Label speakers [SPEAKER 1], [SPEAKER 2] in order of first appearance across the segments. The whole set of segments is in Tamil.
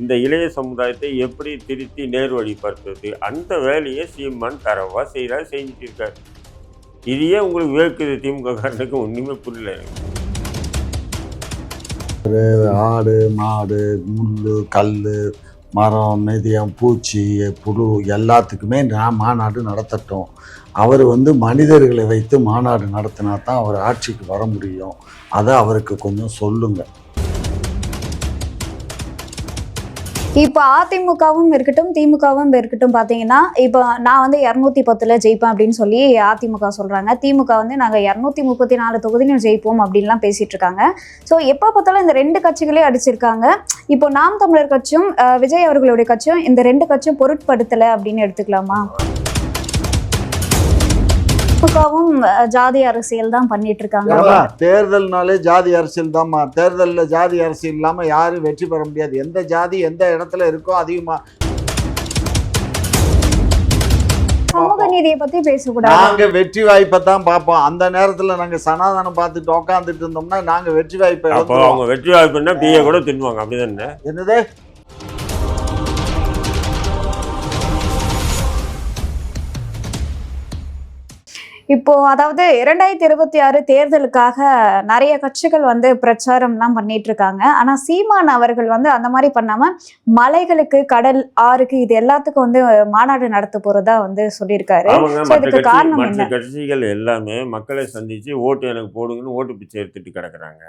[SPEAKER 1] இந்த இளைய சமுதாயத்தை எப்படி திருத்தி நேர்வழிப்படுத்துறது, அந்த வேலையை சீமான் தரவா செய்கிறார், செஞ்சுட்டு இருக்காரு. இதையே உங்களுக்கு வேர்க்குது திமுக காரனுக்கு ஒன்றுமே புரியல எனக்கு.
[SPEAKER 2] ஆடு மாடு முள் கல் மரம் மிதியம் பூச்சி புழு எல்லாத்துக்குமே நான் மாநாடு நடத்தட்டும். அவர் மனிதர்களை வைத்து மாநாடு நடத்தினா தான் அவர் ஆட்சிக்கு வர முடியும். அதை அவருக்கு கொஞ்சம் சொல்லுங்கள்.
[SPEAKER 3] இப்போ அதிமுகவும் இருக்கட்டும் திமுகவும் இருக்கட்டும் பார்த்தீங்கன்னா, இப்போ நான் 210 ஜெயிப்பேன் அப்படின்னு சொல்லி அதிமுக சொல்றாங்க. திமுக நாங்கள் 234 தொகுதியும் ஜெயிப்போம் அப்படின்லாம் பேசிட்டு இருக்காங்க. ஸோ எப்போ பார்த்தாலும் இந்த 2 கட்சிகளே அடிச்சிருக்காங்க. இப்போ நாம் தமிழர் கட்சியும் விஜய் அவர்களுடைய கட்சியும் இந்த 2 கட்சியும் பொருட்படுத்தலை அப்படின்னு எடுத்துக்கலாமா? திமுகவும் ஜாதி அரசியல் தான் பண்ணிட்டு இருக்காங்க.
[SPEAKER 2] தேர்தல்னாலே ஜாதி அரசியல் தான்மா. தேர்தலில் ஜாதி அரசியல் இல்லாமல் யாரும் வெற்றி பெற முடியாது. எந்த ஜாதி எந்த இடத்துல இருக்கோ அதிகமா
[SPEAKER 3] சமூக நீதியை பத்தி பேசக்கூடாது.
[SPEAKER 2] நாங்க வெற்றி வாய்ப்பை தான் பார்ப்போம். அந்த நேரத்துல நாங்க சனாதனம் பார்த்துட்டு உட்காந்துட்டு இருந்தோம்னா நாங்க வெற்றி வாய்ப்பை
[SPEAKER 1] அவங்க வெற்றி வாய்ப்புன்னா பிஏ கூட தின்னுவாங்க. அப்படிதானே?
[SPEAKER 2] என்னது
[SPEAKER 3] இப்போ அதாவது 2026 தேர்தலுக்காக நிறைய கட்சிகள் பிரச்சாரம்லாம் பண்ணிட்டு இருக்காங்க. ஆனா சீமான் அவர்கள் அந்த மாதிரி பண்ணாம மலைகளுக்கு, கடல், ஆறுக்கு இது எல்லாத்துக்கும் மாநாடு நடத்த போறதா சொல்லியிருக்காரு. இதுக்கு காரணம் என்ன?
[SPEAKER 1] கட்சிகள் எல்லாமே மக்களை சந்திச்சு ஓட்டு எனக்கு போடுங்கன்னு ஓட்டு பிச்சை எடுத்துட்டு கிடக்குறாங்க.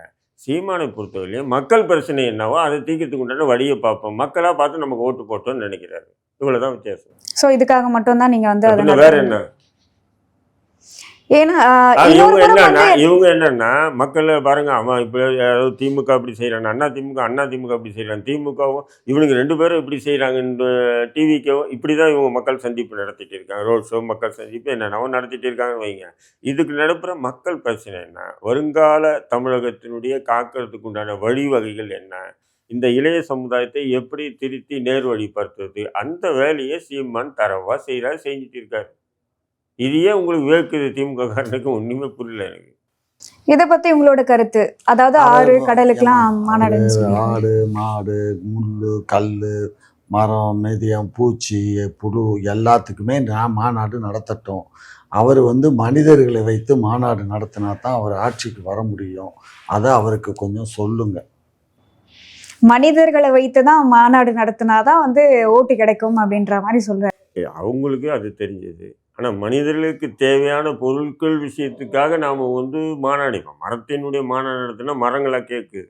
[SPEAKER 1] சீமானை பொறுத்தவரையிலும் மக்கள் பிரச்சனை என்னவோ அதை தீர்க்கறதுக்கு உண்டான வழியை பார்ப்போம். மக்களா பார்த்து நமக்கு ஓட்டு போட்டோம்னு நினைக்கிறாரு. இவ்வளவுதான் வித்தியாசம்.
[SPEAKER 3] ஸோ இதுக்காக மட்டும்தான் நீங்க
[SPEAKER 1] வேற என்ன? இவங்க என்னன்னா மக்களை பாருங்க, அவன் இப்ப திமுக அப்படி செய்யறாங்க, அண்ணா திமுக அப்படி செய்யறாங்க, திமுகவும் இவனுக்கு 2 பேரும் இப்படி செய்யறாங்க, டிவிக்கும் இப்படிதான் இவங்க மக்கள் சந்திப்பு நடத்திட்டு இருக்காங்க. ரோட் ஷோ, மக்கள் சந்திப்பு என்னென்னவோ நடத்திட்டு இருக்காங்கன்னு வைங்க. இதுக்கு நடப்புற மக்கள் பிரச்சனை என்ன, வருங்கால தமிழகத்தினுடைய காக்கிறதுக்கு உண்டான வழிவகைகள் என்ன, இந்த இளைய சமுதாயத்தை எப்படி திருத்தி நேர்வழிப்படுத்துறது, அந்த வேலையை சீமான் தரவா செய்கிறார், செஞ்சுட்டு இருக்காரு. இதையே உங்களுக்கு வேர்க்குது திமுக காரனுக்கு ஒண்ணுமே புரியல எனக்கு.
[SPEAKER 3] இதை பத்தி உங்களோட கருத்து? அதாவது ஆறு கடலுக்கெல்லாம் மாநாடு,
[SPEAKER 2] ஆடு மாடு முள் கல் மரம் மிதியம் பூச்சி புழு எல்லாத்துக்குமே நான் மாநாடு நடத்தட்டும். அவர் மனிதர்களை வைத்து மாநாடு நடத்தினா தான் அவர் ஆட்சிக்கு வர முடியும். அதை அவருக்கு கொஞ்சம் சொல்லுங்க.
[SPEAKER 3] மனிதர்களை வைத்து தான் மாநாடு நடத்தினாதான் ஓட்டு கிடைக்கும் அப்படின்ற மாதிரி சொல்றாரு.
[SPEAKER 1] அவங்களுக்கு அது தெரிஞ்சது. ஆனால் மனிதர்களுக்கு தேவையான பொருட்கள் விஷயத்துக்காக நாம் மாநாடிப்போம். மரத்தினுடைய மாநாடு நடத்தினா மரங்களா கேட்குது,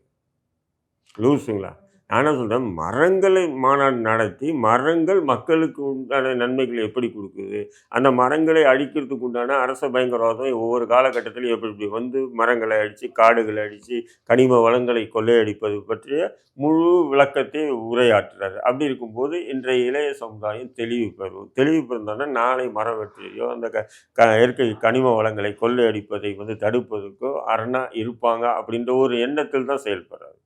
[SPEAKER 1] லூஸுங்களா? நானே சொல்கிறேன், மரங்களை மாநாடு நடத்தி மரங்கள் மக்களுக்கு உண்டான நன்மைகளை எப்படி கொடுக்குது, அந்த மரங்களை அழிக்கிறதுக்கு உண்டான அரச பயங்கரவாதம் ஒவ்வொரு காலகட்டத்திலும் எப்படி மரங்களை அடித்து காடுகளை அடித்து கனிம வளங்களை கொள்ளையடிப்பது பற்றிய முழு விளக்கத்தை உரையாற்றுறாரு. அப்படி இருக்கும்போது இன்றைய இளைய சமுதாயம் தெளிவு பெறுந்தோன்னா நாளை மரம் வெற்றியோ அந்த இயற்கை கனிம வளங்களை கொள்ளையடிப்பதை தடுப்பதற்கோ அரணா இருப்பாங்க அப்படின்ற ஒரு எண்ணத்தில் தான் செயல்படுறாரு,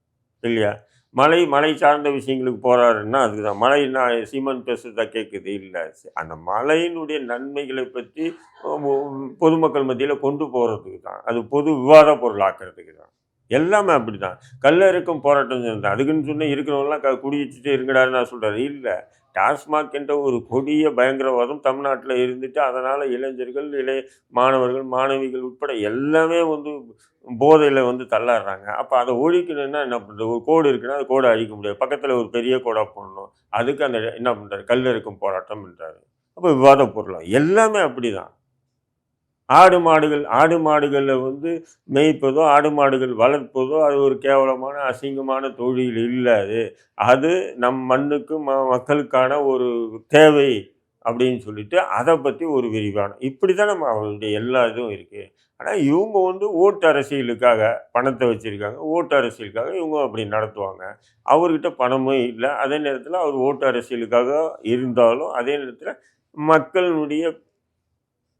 [SPEAKER 1] இல்லையா? மழை சார்ந்த விஷயங்களுக்கு போகிறாருன்னா அதுக்குதான். மழைன்னா சீமான் பேசுறதா கேட்குது இல்லை, அந்த மழையினுடைய நன்மைகளை பற்றி பொதுமக்கள் மத்தியில் கொண்டு போகிறதுக்கு தான், அது பொது விவாத பொருள் ஆக்கிறதுக்கு தான். எல்லாமே அப்படி தான். கல்லறுக்கும் போராட்டம் செஞ்சால் அதுக்குன்னு சொன்னால் இருக்கிறவங்களாம் குடிச்சிட்டு இருங்கடான்னு நான் சொல்கிறது இல்லை. டாஸ்மாக் என்ற ஒரு கொடிய பயங்கரவாதம் தமிழ்நாட்டில் இருந்துட்டு அதனால் இளைஞர்கள், மாணவர்கள், மாணவிகள் உட்பட எல்லாமே போதையில் தள்ளாடுறாங்க. அப்போ அதை ஒழிக்கணும்னா என்ன பண்ணுறது? ஒரு கோடு இருக்குன்னா அது கோடை அழிக்க முடியாது, பக்கத்தில் ஒரு பெரிய கோடாக போடணும். அதுக்கு அந்த என்ன பண்ணுறாரு, கல்லறுக்கும் போராட்டம் என்றாரு. அப்போ விவாத பொருளாக எல்லாமே அப்படி தான். ஆடு மாடுகளில் மேய்ப்பதோ ஆடு மாடுகள் வளர்ப்பதோ அது ஒரு கேவலமான அசிங்கமான தொழில் இல்லை. அது நம் மண்ணுக்கு மக்களுக்கான ஒரு தேவை அப்படின்னு சொல்லிட்டு அதை பற்றி ஒரு விரிவான இப்படி தான் நம்ம அவருடைய எல்லா இதுவும் இருக்குது. ஆனால் இவங்க ஓட்டு அரசியலுக்காக பணத்தை வச்சுருக்காங்க, ஓட்டு அரசியலுக்காக இவங்க அப்படி நடத்துவாங்க. அவர்கிட்ட பணமும் இல்லை, அதே நேரத்தில் அவர் ஓட்டு அரசியலுக்காக இருந்தாலும் அதே நேரத்தில் மக்களுடைய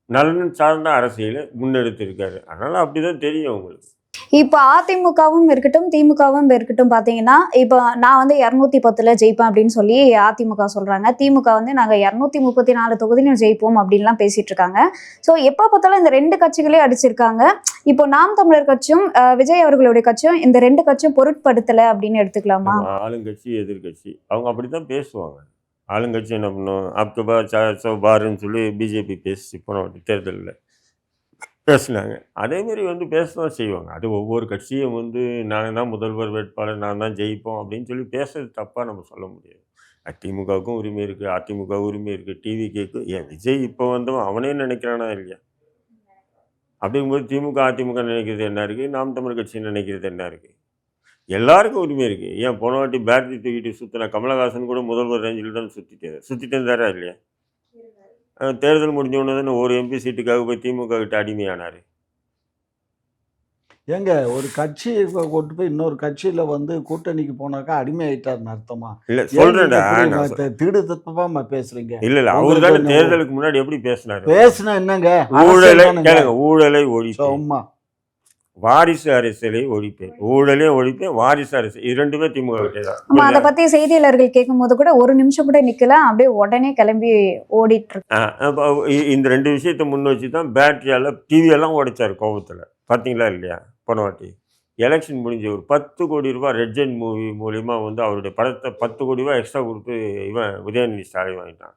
[SPEAKER 1] நலன் சார்ந்த அரசியலை முன்னெடுத்திருக்காரு. அதனால் அப்படி தான் தெரியும் உங்களுக்கு.
[SPEAKER 3] இப்போ அதிமுகவும் இருக்கட்டும் திமுகவும் இருக்கட்டும் பார்த்தீங்கன்னா இப்போ நான் வந்து 210 ஜெயிப்பேன் அப்படின்னு சொல்லி அதிமுக சொல்றாங்க. திமுக வந்து நாங்க 234 தொகுதியிலும் ஜெயிப்போம் அப்படின்லாம் பேசிட்டு இருக்காங்க. ஸோ எப்போ பார்த்தாலும் இந்த ரெண்டு கட்சிகளே அடிச்சிருக்காங்க. இப்போ நாம் தமிழர் கட்சியும் விஜய் அவர்களுடைய கட்சியும் இந்த ரெண்டு கட்சியும் பொருட்படுத்தலை அப்படின்னு எடுத்துக்கலாமா?
[SPEAKER 1] நம்ம ஆளுங்கட்சி எதிர்கட்சி அவங்க அப்படி தான் பேசுவாங்க. ஆளுங்கட்சி என்ன பண்ணும், அப்துபா பாருன்னு சொல்லி பிஜேபி பேசி போன தேர்தலில் பேசினாங்க. அதேமாரி வந்து பேச தான் செய்வாங்க. அது ஒவ்வொரு கட்சியும் வந்து நாங்கள் தான் முதல்வர் வேட்பாளர், நான் தான் ஜெயிப்போம் அப்படின்னு சொல்லி பேசுறது தப்பாக நம்ம சொல்ல முடியாது. திமுகவுக்கும் உரிமை இருக்குது, அதிமுக உரிமை இருக்குது, டிவிகேக்கும். ஏன் விஜய் இப்போ வந்தவன் அவனே நினைக்கிறானா இல்லையா? அப்படிங்கும்போது திமுக அதிமுக நினைக்கிறது என்ன இருக்குது, நாம் தமிழ் கட்சி நினைக்கிறது என்ன இருக்குது? எல்லாருக்கும் உரிமை இருக்குது. ஏன் போன வாட்டி பேட்டரி தூக்கிட்டு சுற்றின கமலஹாசன் கூட முதல்வர் ரேஞ்சில் தான் சுற்றிட்டு இருந்தாரா இல்லையா? தேர்தல் முடிஞ்ச உடனே தானே ஒரு எம்பி சீட்டுக்காக போய் திமுக கிட்ட அடிமையானார்.
[SPEAKER 2] ஏங்க ஒரு கட்சியை கொண்டு போய் இன்னொரு கட்சியில வந்து கூட்டணிக்கு போனாக்கா அடிமை ஆயிட்டாருன்னு அர்த்தமா?
[SPEAKER 1] இல்லை
[SPEAKER 2] ஏன்
[SPEAKER 1] சொல்கிறேன்டா,
[SPEAKER 2] நீங்க
[SPEAKER 1] நான்
[SPEAKER 2] இப்படி திடு தப்பமா பேசுறீங்க?
[SPEAKER 1] இல்லை அவர்
[SPEAKER 2] உங்களுக்கு
[SPEAKER 1] தானே
[SPEAKER 2] என்ன
[SPEAKER 1] தேர்தலுக்கு முன்னாடி எப்படி பேசினாரு?
[SPEAKER 2] பேசுனா என்னங்க?
[SPEAKER 1] ஊழலை
[SPEAKER 2] அரசியல் தானுங்க.
[SPEAKER 1] கேளுங்க, ஊழலை ஒழிப்பேன்,
[SPEAKER 2] சும்மா
[SPEAKER 1] வாரிசு அரசியலை ஒழிப்பேன், ஊழலையும் ஒழிப்பேன், வாரிசு அரசியல், இது ரெண்டுமே திமுக கிட்டே தான்.
[SPEAKER 3] நம்ம அதை பத்தி செய்தியாளர்கள் கேட்கும்போது கூட ஒரு நிமிஷம் கூட நிக்கல, அப்படியே உடனே கிளம்பி ஓடிட்டு இருக்கு.
[SPEAKER 1] அப்போ இந்த ரெண்டு விஷயத்தை முன் வச்சு தான் பேட்டரியால் டிவியெல்லாம் உடைச்சார் கோபத்தில். பார்த்தீங்களா இல்லையா? போன வாட்டி எலெக்ஷன் முடிஞ்ச ஒரு 10 கோடி ரூபாய் ரெட்ஜெண்ட் மூவி மூலிமா வந்து அவருடைய படத்தை 10 கோடி ரூபாய் எக்ஸ்ட்ரா கொடுத்து இவன் உதயநிதி ஸ்டாலின் வாங்கிட்டான்.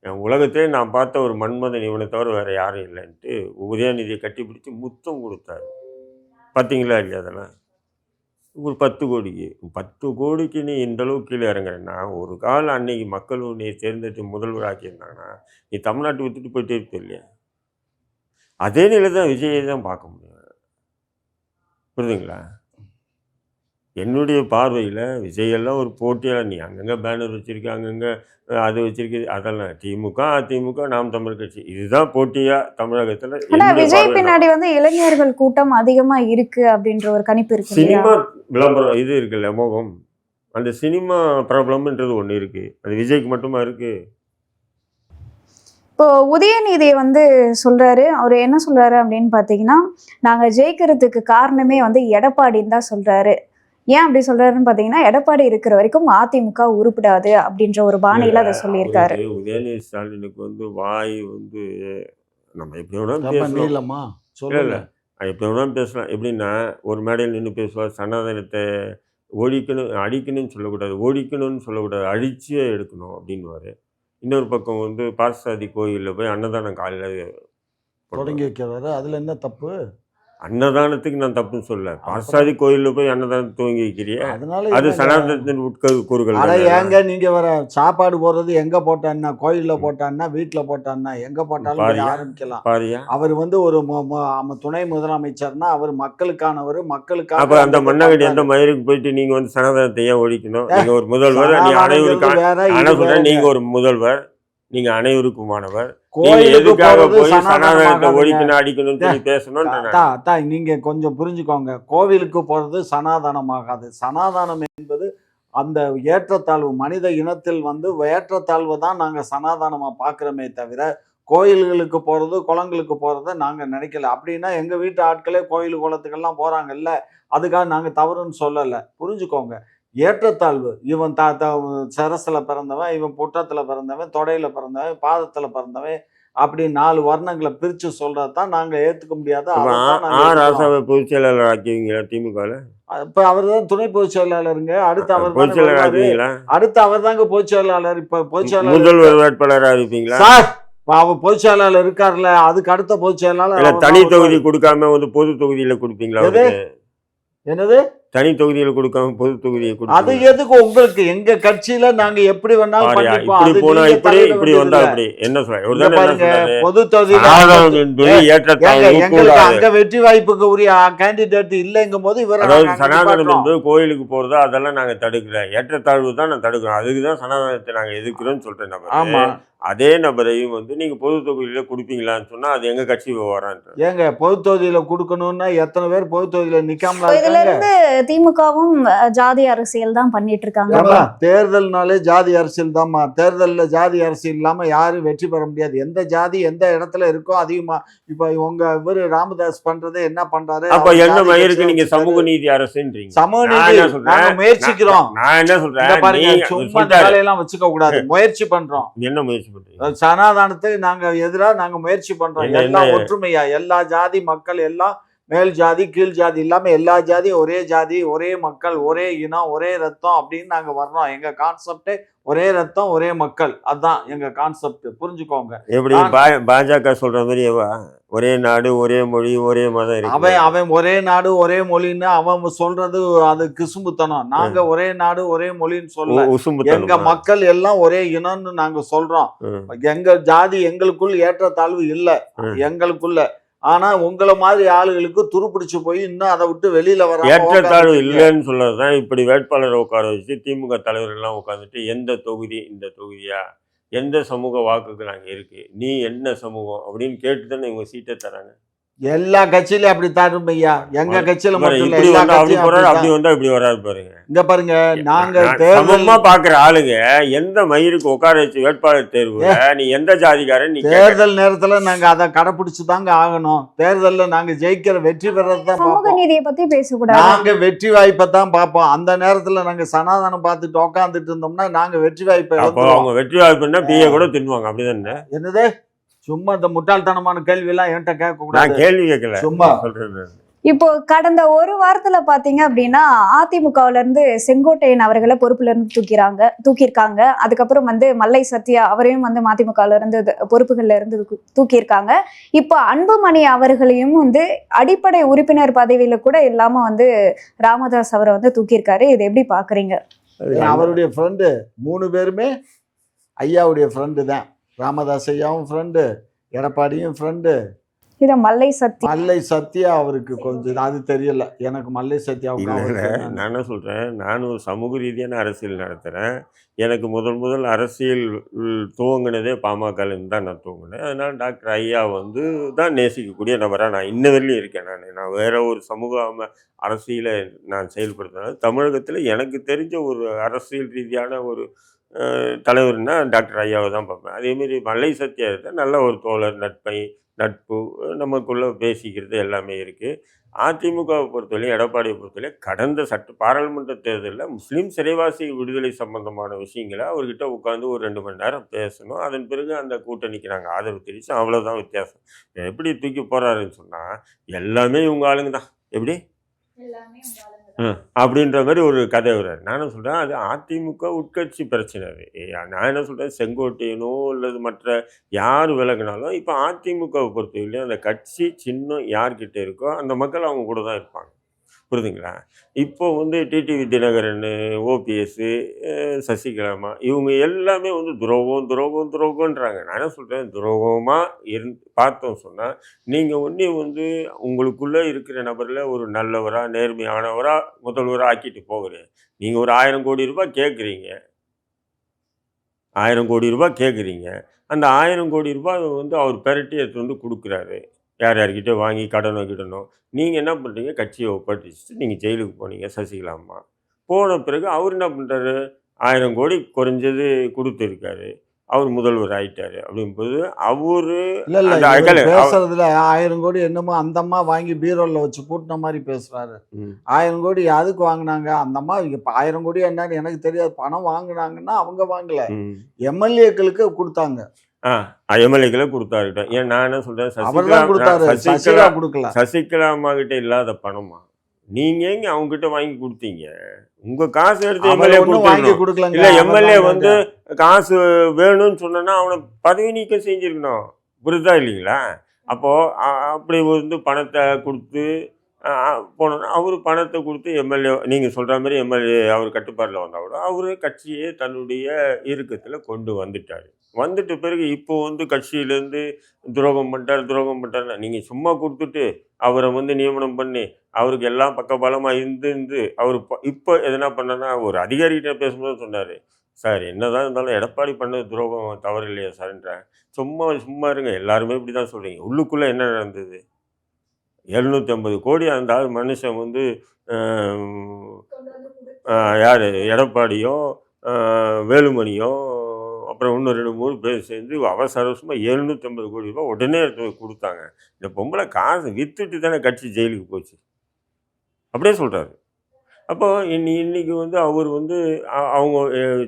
[SPEAKER 1] என் உலகத்திலே நான் பார்த்த ஒரு மன்மதன் இவனை தவிர வேறு யாரும் இல்லைன்ட்டு உதயநிதியை கட்டிப்பிடிச்சு முத்தம் கொடுத்தாரு. பார்த்தீங்களா இல்லையா? அதெல்லாம் ஒரு 10 கோடிக்கு 10 கோடிக்கு நீ இந்த அளவுக்கு கீழே இறங்குறேன்னா, ஒரு காலம் அன்னைக்கு மக்கள் உன்னை தேர்ந்தெடுத்து முதல்வர் ஆக்கியிருந்தாங்கன்னா நீ தமிழ்நாட்டை விட்டுட்டு போயிட்டே இருப்ப இல்லையா? அதே நிலை தான் விஜயை தான் பார்க்க முடியும். புரியுதுங்களா? என்னுடைய பார்வையில் விஜயெல்லாம் ஒரு போட்டியாளர். நீ அங்கங்கே பேனர் வச்சுருக்க, அங்கங்கே அது வச்சிருக்கு, அதெல்லாம் திமுக அதிமுக நாம் தமிழ் கட்சி இதுதான் போட்டியா தமிழகத்தில்.
[SPEAKER 3] ஆனா
[SPEAKER 1] என்னுடைய
[SPEAKER 3] விஜய்
[SPEAKER 1] பார்வையில்
[SPEAKER 3] பின்னாடி வந்து இளைஞர்கள் கூட்டம் அதிகமா இருக்கு அப்படின்ற ஒரு கணிப்பு இருக்கு இல்லையா?
[SPEAKER 1] சினிமா விளம்பரம் இது இருக்குல்ல, மோகம், அந்த சினிமா பிரபலம்ன்றது ஒன்று இருக்குது. அது விஜய்க்கு மட்டுமா இருக்குது?
[SPEAKER 3] இப்போ உதயநிதியை வந்து சொல்றாரு. அவர் என்ன சொல்றாரு அப்படின்னு பார்த்தீங்கன்னா, நாங்க ஜெயிக்கிறதுக்கு காரணமே வந்து எடப்பாடின்னு தான் சொல்றாரு. ஏன் அப்படி சொல்றாருன்னு பார்த்தீங்கன்னா, எடப்பாடி இருக்கிற வரைக்கும் அதிமுக உருப்படாது அப்படின்ற ஒரு பாணியில அதை சொல்லியிருக்காரு.
[SPEAKER 1] அவருக்கு உதயநிதி ஸ்டாலினுக்கு வந்து வாய் வந்து நம்ம எப்படி வேணாலும்
[SPEAKER 2] ரொம்ப
[SPEAKER 1] பேசலாம்.
[SPEAKER 2] நீளமா
[SPEAKER 1] இல்லை
[SPEAKER 2] சொல்லுங்க.
[SPEAKER 1] இல்லை, எப்படி வேணாலும் பேசலாம். எப்படின்னா ஒரு மேடையில் நின்று பேசுவார், சனாதனத்தை ஒழிக்கணும் அடிக்கணும்னு சொல்லக்கூடாது, ஒழிக்கணும்னு சொல்லக்கூடாது, அழிச்சே எடுக்கணும் அப்படின்வாரு. இன்னொரு பக்கம் வந்து பார்த்தசாரதி கோயிலில் போய் அன்னதானம் காலையில்
[SPEAKER 2] தொடங்கி வைக்கிறாரு, அதுல என்ன தப்பு?
[SPEAKER 1] அன்னதானத்துக்கு நான் தப்புன்னு சொல்ல. பார்த்தசாரதி கோயிலில் போய் அன்னதானம் துவங்கி வைக்கிறிய,
[SPEAKER 2] அதனால
[SPEAKER 1] அது
[SPEAKER 2] என்னங்க?
[SPEAKER 1] சனாதனத்தின் உட்கூறுகள்
[SPEAKER 2] அட
[SPEAKER 1] தானே.
[SPEAKER 2] ஏங்க நீங்க வர சாப்பாடு போடுறது எங்க போட்டான்னா, கோயில்ல போட்டான்னா, வீட்டுல போட்டான்னா, எங்க போட்டாலும் போய்
[SPEAKER 1] பாரியா
[SPEAKER 2] ஆரம்பிக்கலாம்.
[SPEAKER 1] பாரியா
[SPEAKER 2] அவர் வந்து ஒரு துணை முதலமைச்சர்னா அவர் மக்களுக்கானவர்,
[SPEAKER 1] அப்போ
[SPEAKER 2] மக்களுக்காக
[SPEAKER 1] அந்த
[SPEAKER 2] வந்து
[SPEAKER 1] மன்னகடி
[SPEAKER 2] பண்றாரு.
[SPEAKER 1] அந்த மயிருக்கு போயிட்டு நீங்கள் வந்து சனாதனத்தை ஏன் ஒழிக்கணும்?
[SPEAKER 2] ஏ,
[SPEAKER 1] நீங்கள் ஒரு முதல்வர், நீ
[SPEAKER 2] சனாதனங்கிறது
[SPEAKER 1] அனைவருக்கும்
[SPEAKER 2] வேற,
[SPEAKER 1] ஆனால்
[SPEAKER 2] இது
[SPEAKER 1] சொல்கிறேன்,
[SPEAKER 2] வேறங்க.
[SPEAKER 1] நீங்கள் ஒரு முதல்வர், நீங்கள் அனைவருக்குமானவர், நீங்கள்
[SPEAKER 2] கோயிலுக்கு
[SPEAKER 1] எதுக்காக
[SPEAKER 2] போறது
[SPEAKER 1] போய் சனாதனத்தை
[SPEAKER 2] சனாதனமாகாதுங்க.
[SPEAKER 1] ஒழிக்கணும் அடிக்கணும்னு சொல்லி பேசணும்ன்ற நான்.
[SPEAKER 2] அத்தா அத்தா நீங்க கொஞ்சம் புரிஞ்சுக்கோங்க. கோவிலுக்கு போறது சனாதனமாகாது. சனாதனம் என்பது அந்த ஏற்றத்தாழ்வு, மனித இனத்தில் வந்து ஏற்றத்தாழ்வு தான் நாங்க சனாதனமா பார்க்கிறோமே தவிர, கோயில்களுக்கு போறது குளங்களுக்கு போறதை நாங்க நினைக்கல. அப்படின்னா எங்க வீட்டு ஆட்களே கோயில் குளத்துக்கெல்லாம் போறாங்கல்ல, அதுக்காக நாங்க தவறுன்னு சொல்லல. புரிஞ்சுக்கோங்க. ஏற்றத்தாழ்வு, இவன் சரஸ்ல பிறந்தவன், இவன் புட்டத்துல பிறந்தவன், தொடையில பிறந்தவன், பாதத்துல பிறந்தவன், அப்படி 4 வர்ணங்களை பிரிச்சு சொல்றதான் நாங்க ஏத்துக்க முடியாது.
[SPEAKER 1] அப்போ
[SPEAKER 2] அதைத்தான் நாங்க
[SPEAKER 1] ஆர்
[SPEAKER 2] ஏத்துக்கிறோம்.
[SPEAKER 1] ராசாவை பொதுச் செயலாளர் ஆக்கிவீங்களா திமுகவில்?
[SPEAKER 2] இப்ப அவர் தான் துணை பொதுச் செயலாளருங்க. அடுத்து அவர்
[SPEAKER 1] பொதுச்
[SPEAKER 2] தானே
[SPEAKER 1] செயலாளர்
[SPEAKER 2] வருவாரு.
[SPEAKER 1] ஆக்குவீங்களா?
[SPEAKER 2] அடுத்து அவர் தாங்க பொதுச் செயலாளர். இப்ப பொதுச் செயலாளர்
[SPEAKER 1] முதல்வர் வேட்பாளராக இருப்பீங்களா?
[SPEAKER 2] சார், அவர் பொதுச் செயலாளர் இருக்காருல்ல, அதுக்கு அடுத்த பொதுச் செயலாளர்
[SPEAKER 1] இல்லை
[SPEAKER 2] அவர்
[SPEAKER 1] தனி
[SPEAKER 2] தான்
[SPEAKER 1] தொகுதி
[SPEAKER 2] வருவாரு.
[SPEAKER 1] கொடுக்காம வந்து பொது தொகுதியில் கொடுப்பீங்களா
[SPEAKER 2] எது?
[SPEAKER 1] அவருக்கு?
[SPEAKER 2] என்னது?
[SPEAKER 1] தனி தொகுதியில் கொடுக்காம பொது தொகுதியை
[SPEAKER 2] அது
[SPEAKER 1] கொடுப்பீங்க?
[SPEAKER 2] எதுக்கு உங்களுக்கு? எங்க கட்சியில நாங்க எப்படி வேணாலும்
[SPEAKER 1] பாரியா,
[SPEAKER 2] பண்ணிப்போம்.
[SPEAKER 1] இப்படி
[SPEAKER 2] அது
[SPEAKER 1] போனா
[SPEAKER 2] நீங்க
[SPEAKER 1] இப்படி,
[SPEAKER 2] தலையிட
[SPEAKER 1] இப்படி வந்தா
[SPEAKER 2] வேண்டியதில்லை.
[SPEAKER 1] அப்படி என்ன சொல்ற?
[SPEAKER 2] இங்க
[SPEAKER 1] இவர்தானே என்ன
[SPEAKER 2] பாருங்க,
[SPEAKER 1] சொன்னாரு?
[SPEAKER 2] பொது தொகுதியில
[SPEAKER 1] சனாதனம் என்பது
[SPEAKER 2] ஏங்க
[SPEAKER 1] ஏற்றத்தாழ்வு
[SPEAKER 2] எங்களுக்கு
[SPEAKER 1] கூடாது.
[SPEAKER 2] அங்க வெற்றி வாய்ப்புக்கு உரிய கேண்டிடேட் இல்லைங்கும் போது இவரை
[SPEAKER 1] அதாவது
[SPEAKER 2] நாங்க
[SPEAKER 1] சனாதனம்
[SPEAKER 2] நிப்பாட்டுறோம்.
[SPEAKER 1] என்பது கோயிலுக்கு போறதா அதெல்லாம் நாங்க தடுக்கிறோம், ஏற்றத்தாழ்வு தான் நான் தடுக்கிறோம், அதுக்கு தான் சனாதனத்தை நாங்க எதிர்க்கிறோம்னு சொல்றேன். நம்ம
[SPEAKER 2] ஆமா
[SPEAKER 1] அதே நபரையும் வந்து நீங்கள் பொது தொகுதியில் கொடுப்பீங்களான்னு சொன்னால் அது எங்கள் கட்சி விவகாரம்.
[SPEAKER 2] ஏங்க பொது தொகுதியில கொடுக்கணும்னா எத்தனை பேர் பொது தொகுதியில நிக்காமலா
[SPEAKER 3] இதுல
[SPEAKER 2] இருக்காங்க?
[SPEAKER 3] இருந்து திமுகவும் ஜாதி அரசியல் தான் பண்ணிட்டு இருக்காங்க.
[SPEAKER 2] ஏம்மா, தேர்தல்னாலே ஜாதி அரசியல் தான்மா. தேர்தல்ல ஜாதி அரசியல் இல்லாம யாரும் வெற்றி பெற முடியாது. எந்த ஜாதி எந்த இடத்துல இருக்கோ அதிகமா. இப்ப உங்க இவரு ராமதாஸ் பண்றது என்ன பண்றாரு?
[SPEAKER 1] அப்ப
[SPEAKER 2] அவர்
[SPEAKER 1] என்ன
[SPEAKER 2] ஜாதி
[SPEAKER 1] மயிருக்கு
[SPEAKER 2] கட்சியை
[SPEAKER 1] நீங்க
[SPEAKER 2] வச்சுட்டாரு.
[SPEAKER 1] சமூக நீதி அரசுன்றீங்க.
[SPEAKER 2] சமூக
[SPEAKER 1] நான்
[SPEAKER 2] நீதி
[SPEAKER 1] என்ன சொல்றேன்?
[SPEAKER 2] நாங்க முயற்சிக்கிறோம்.
[SPEAKER 1] நான் என்ன
[SPEAKER 2] இங்க
[SPEAKER 1] சொல்றேன்?
[SPEAKER 2] பாருங்க,
[SPEAKER 1] நீங்க
[SPEAKER 2] சும்மா இந்த
[SPEAKER 1] சொல்லிட்டாரு.
[SPEAKER 2] வேலையெல்லாம் வச்சுக்க கூடாது. முயற்சி பண்றோம்.
[SPEAKER 1] என்ன முயற்சி பண்றீங்க?
[SPEAKER 2] சனாதானத்துக்கு நாங்க எதிரா நாங்க முயற்சி பண்றோம்.
[SPEAKER 1] என்ன
[SPEAKER 2] எல்லாம்
[SPEAKER 1] என்ன
[SPEAKER 2] ஒற்றுமையா, எல்லா ஜாதி மக்கள் எல்லாம் மேல் ஜாதி கீழ் ஜாதி இல்லாம எல்லா ஜாதியும் ஒரே ஜாதி, ஒரே மக்கள், ஒரே இனம், ஒரே ரத்தம் அப்படின்னு நாங்க வர்றோம். எங்க கான்செப்டே ஒரே ரத்தம் ஒரே மக்கள். அதான் எங்க கான்செப்ட். புரிஞ்சுக்கோங்க.
[SPEAKER 1] எப்படி பாஜக சொல்ற மாதிரி ஒரே நாடு ஒரே மொழி ஒரே மதம் இருக்கு.
[SPEAKER 2] அவன் ஒரே நாடு ஒரே மொழின்னு அவன் சொல்றது அது கிசும்புத்தனம். நாங்க ஒரே நாடு ஒரே மொழின்னு சொல்ல. எங்க மக்கள் எல்லாம் ஒரே இனம்னு நாங்க சொல்றோம். எங்க ஜாதி எங்களுக்குள் ஏற்றத்தாழ்வு இல்ல எங்களுக்குள்ள. ஆனா உங்களை மாதிரி ஆளுகளுக்கு துருப்பிடிச்சு போய் இன்னும் அதை விட்டு வெளியில வர
[SPEAKER 1] ஏற்றத்தாழ்வு இல்லைன்னு சொல்லதான் இப்படி வேட்பாளரை உட்கார வச்சு திமுக தலைவர் எல்லாம் உட்காந்துட்டு எந்த தொகுதி இந்த தொகுதியா எந்த சமூக வாக்குகள் அங்கே இருக்கு, நீ என்ன சமூகம் அப்படின்னு கேட்டு தானே இவங்க சீட்டை தராங்க.
[SPEAKER 2] எல்லா கட்சியிலும் அப்படி தாரும் ஐயா. எங்க கட்சியில மட்டும் இல்ல,
[SPEAKER 1] இப்படி
[SPEAKER 2] எல்லா
[SPEAKER 1] வந்தா அப்படி
[SPEAKER 2] கட்சியும்
[SPEAKER 1] போறாரு, அப்படி
[SPEAKER 2] அப்படித்தான்.
[SPEAKER 1] வந்தா இப்படி வராது பாருங்க.
[SPEAKER 2] இங்க பாருங்க, நாங்க
[SPEAKER 1] சமமா
[SPEAKER 2] தேர்தல்
[SPEAKER 1] பாக்குற ஆளுங்க எந்த மயிருக்கு உட்கார வச்சு வேட்பாளர் தேர்வுல நீ எந்த ஜாதிக்காரன் நீ கேட்க-
[SPEAKER 2] தேர்தல் நேரத்துல நாங்க அதை கடைபிடிச்சு தாங்க ஆகணும். தேர்தல்ல நாங்க ஜெயிக்கிற வெற்றி பெறதான்
[SPEAKER 3] சமூக
[SPEAKER 2] பார்ப்போம்.
[SPEAKER 3] நீதியை பத்தி பேசக்கூடாது.
[SPEAKER 2] நாங்க வெற்றி வாய்ப்பை தான் பார்ப்போம். அந்த நேரத்துல நாங்க சனாதனம் பார்த்துட்டு உட்காந்துட்டு இருந்தோம்னா நாங்க வெற்றி வாய்ப்பை
[SPEAKER 1] அப்போ
[SPEAKER 2] இழந்துருவோம்.
[SPEAKER 1] அவங்க வெற்றி வாய்ப்புன்னா பிஏ கூட தின்னுவாங்க. அப்படிதானே?
[SPEAKER 2] என்னது சும்மா இந்த முட்டாள்தனமான கேள்வி எல்லாம் என்கிட்ட கேட்க
[SPEAKER 1] நான்
[SPEAKER 2] கூடாது.
[SPEAKER 1] கேள்வி கேட்கல,
[SPEAKER 2] சும்மா
[SPEAKER 1] சொல்றேன்.
[SPEAKER 3] இப்போ கடந்த ஒரு வாரத்துல பாத்தீங்க அப்படின்னா அதிமுகவுல இருந்து செங்கோட்டையன் அவர்களை பொறுப்புல இருந்து தூக்கியிருக்காங்க. அதுக்கப்புறம் வந்து மல்லை சத்யா அவரையும் வந்து மதிமுகவுல இருந்து பொறுப்புகள்ல இருந்து தூக்கியிருக்காங்க. இப்போ அன்புமணி அவர்களையும் வந்து அடிப்படை உறுப்பினர் பதவியில கூட இல்லாம வந்து ராமதாஸ் அவரை வந்து தூக்கியிருக்காரு. இது எப்படி பாக்குறீங்க?
[SPEAKER 2] அவருடைய ஃப்ரெண்டு 3 பேருமே ஐயாவுடைய ஃப்ரெண்டு தான். ராமதாஸ் ஐயாவும் ஃப்ரெண்டு, எடப்பாடியும் ஃப்ரெண்டு.
[SPEAKER 3] இத மல்லை சத்யா
[SPEAKER 2] மல்லை சத்யா அவருக்கு கொஞ்சம் அது தெரியல எனக்கு. மல்லை சத்யாவுக்கு
[SPEAKER 1] இல்லை இல்லை,
[SPEAKER 2] அவருக்கு
[SPEAKER 1] நான் என்ன சொல்கிறேன், நானும் ஒரு சமூக ரீதியான அரசியல் நடத்துகிறேன். எனக்கு முதல் அரசியல் துவங்கினதே பாமகலேருந்து தான் நான் துவங்கினேன். அதனால் டாக்டர் ஐயா வந்து தான் நேசிக்கக்கூடிய நபராக நான் இன்ன வரையிலும் இருக்கேன். நான் வேறு ஒரு சமூக அரசியலை நான் செயல்படுத்தினாலும் தமிழகத்தில் எனக்கு தெரிஞ்ச ஒரு அரசியல் ரீதியான ஒரு தலைவர்னா டாக்டர் ஐயாவை தான் பார்ப்பேன். அதேமாரி மல்லை சத்யா இருந்தால் நல்ல ஒரு தோழர், நட்பு, நமக்குள்ளே பேசிக்கிறது எல்லாமே இருக்குது. அதிமுகவை பொறுத்தவரையும் எடப்பாடியை பொறுத்தவரையும் கடந்த பாராளுமன்ற தேர்தலில் முஸ்லீம் சிறைவாசி விடுதலை சம்பந்தமான விஷயங்களை அவர்கிட்ட உட்காந்து ஒரு 2 மணி நேரம் பேசணும். அதன் பிறகு அந்த கூட்டணிக்கு நாங்கள் ஆதரவு தெரிவிச்சு, அவ்வளோதான் வித்தியாசம். எப்படி தூக்கி போகிறாருன்னு சொன்னால் எல்லாமே இவங்க ஆளுங்க தான். எப்படி அப்படின்ற மாதிரி ஒரு கதை வர்றாரு. நான் என்ன சொல்கிறேன், அது அதிமுக உட்கட்சி பிரச்சனை. அது நான் என்ன சொல்கிறேன், செங்கோட்டையனோ அல்லது மற்ற யார் விலகினாலும் இப்போ அதிமுகவை பொறுத்தவரையிலும் அந்த கட்சி சின்னம் யார்கிட்ட இருக்கோ அந்த மக்கள் அவங்க கூட தான் இருப்பாங்க. புரியுதுங்களா? இப்போ வந்து டிடிவி தினகரன், ஓபிஎஸ்ஸு, சசிகலாமா இவங்க எல்லாமே வந்து துரோகம்ன்றாங்க. நான் என்ன சொல்கிறேன், துரோகமாக பார்த்தோம் சொன்னால் நீங்கள் வந்து உங்களுக்குள்ளே இருக்கிற நபரில் ஒரு நல்லவரா நேர்மையானவரா முதல்வராக ஆக்கிட்டு போகிறேன். நீங்கள் ஒரு 1000 கோடி ரூபாய் கேட்குறீங்க, 1000 கோடி ரூபாய் கேட்குறீங்க. அந்த 1000 கோடி ரூபாய் வந்து அவர் பெரட்டி எடுத்து வந்து கொடுக்குறாரு. யார்கிட்ட வாங்கி கடனோ நீங்கள் என்ன பண்ணுறீங்க, கட்சியை ஒப்படைச்சிட்டு நீங்கள் ஜெயிலுக்கு போனீங்க. சசிகலாமா போன பிறகு அவர் என்ன பண்ணுறாரு, 1000 கோடி குறைஞ்சது கொடுத்துருக்காரு, அவர் முதல்வர் ஆயிட்டாரு. அப்படிங்கும்போது அவரு
[SPEAKER 2] பேசுறதுல 1000 கோடி என்னமோ அந்த அம்மா வாங்கி பீரோல வச்சு பூட்டின மாதிரி பேசுறாரு. 1000 கோடி அதுக்கு வாங்கினாங்க அந்த அம்மா. 1000 கோடி என்னன்னு எனக்கு தெரியாது. பணம் வாங்கினாங்கன்னா அவங்க வாங்கல, எம்எல்ஏக்களுக்கு கொடுத்தாங்க.
[SPEAKER 1] எம்எல்ஏக்களை கொடுத்தாருக்கிட்ட. ஏன் நான் என்ன சொல்றேன், சசிகலா அம்மா கிட்ட இல்லாத பணமா நீங்க எங்க அவங்க கிட்ட வாங்கி கொடுத்தீங்க? உங்க காசு எடுத்து எம்எல்ஏ கொடுக்கணும். இல்ல எம்எல்ஏ வந்து காசு வேணும்னு சொன்னா அவனை பதவி நீக்கம் செஞ்சிருக்கணும். புரியுதா இல்லைங்களா? அப்போ அப்படி வந்து பணத்தை கொடுத்து போனோன்னா அவர் பணத்தை கொடுத்து எம்எல்ஏ நீங்கள் சொல்கிற மாதிரி எம்எல்ஏ அவர் கட்டுப்பாட்டில் வந்தால் கூட அவர் கட்சியை தன்னுடைய இறுக்கத்தில் கொண்டு வந்துட்ட பிறகு இப்போ வந்து கட்சியிலேருந்து துரோகம் பண்ணிட்டார். நீங்கள் சும்மா கொடுத்துட்டு அவரை வந்து நியமனம் பண்ணி அவருக்கு எல்லாம் பக்கபலமாக இருந்து அவர் இப்போ எதனா பண்ணனா ஒரு அதிகாரிகிட்ட பேசும்போது சொன்னார், சார் என்னதான் இருந்தாலும் எடப்பாடி பண்ணது துரோகம் தவறு இல்லையா சார்ன்றேன். சும்மா சும்மா இருங்க, எல்லாருமே இப்படி தான் சொல்கிறீங்க. உள்ளுக்குள்ளே என்ன நடந்தது? 750 கோடி அந்த ஆள் மனுஷன் வந்து யார், எடப்பாடியும் வேலுமணியும் அப்புறம் இன்னும் 2 3 பேர் சேர்ந்து அவசர அவசரமாக 750 கோடி ரூபா உடனே எடுத்து போய் கொடுத்தாங்க. இந்த பொம்பளை காசு விற்றுட்டு தானே கட்சி ஜெயிலுக்கு போச்சு, அப்படியே சொல்கிறாரு. அப்போ இன்னைக்கு வந்து அவர் வந்து அவங்க